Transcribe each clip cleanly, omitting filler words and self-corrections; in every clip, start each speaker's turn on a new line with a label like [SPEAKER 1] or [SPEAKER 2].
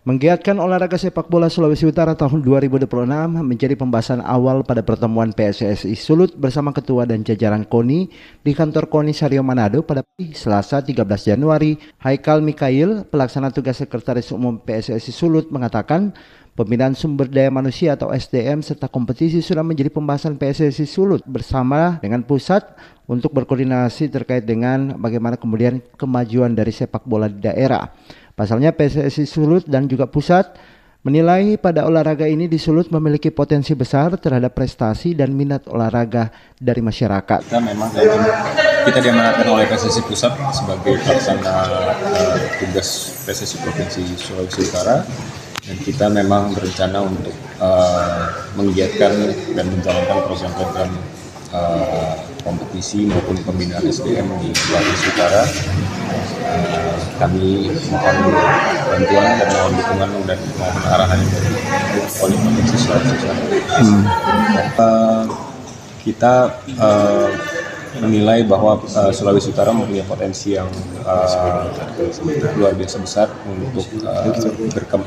[SPEAKER 1] Menggiatkan olahraga sepak bola Sulawesi Utara tahun 2026 menjadi pembahasan awal pada pertemuan PSSI Sulut bersama Ketua dan jajaran KONI di kantor KONI Sario Manado pada Selasa 13 Januari. Haikal Mikhail, pelaksana tugas Sekretaris Umum PSSI Sulut, mengatakan pembinaan sumber daya manusia atau SDM serta kompetisi sudah menjadi pembahasan PSSI Sulut bersama dengan pusat untuk berkoordinasi terkait dengan bagaimana kemudian kemajuan dari sepak bola di daerah. Pasalnya PSSI Sulut dan juga pusat menilai pada olahraga ini di Sulut memiliki potensi besar terhadap prestasi dan minat olahraga dari masyarakat.
[SPEAKER 2] Kita diamanatkan oleh PSSI Pusat sebagai pelaksana tugas PSSI Provinsi Sulawesi Utara, dan kita memang berencana untuk menggiatkan dan menjalankan program-program kompetisi maupun pembinaan SDM di Sulawesi Utara. Kami mohon bantuan dan mohon dukungan dan mohon arahan dari Provinsi Sulawesi Utara. Kita menilai bahwa Sulawesi Utara mempunyai potensi yang luar biasa besar untuk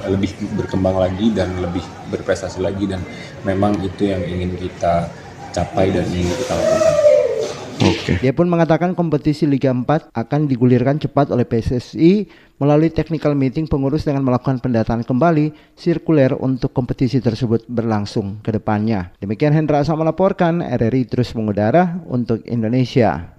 [SPEAKER 2] lebih berkembang lagi dan lebih berprestasi lagi, dan memang itu yang ingin kita capai dan ingin kita lakukan.
[SPEAKER 1] Dia pun mengatakan kompetisi Liga 4 akan digulirkan cepat oleh PSSI melalui technical meeting pengurus dengan melakukan pendataan kembali sirkuler untuk kompetisi tersebut berlangsung ke depannya. Demikian Hendra Asa melaporkan, RRI terus mengudara untuk Indonesia.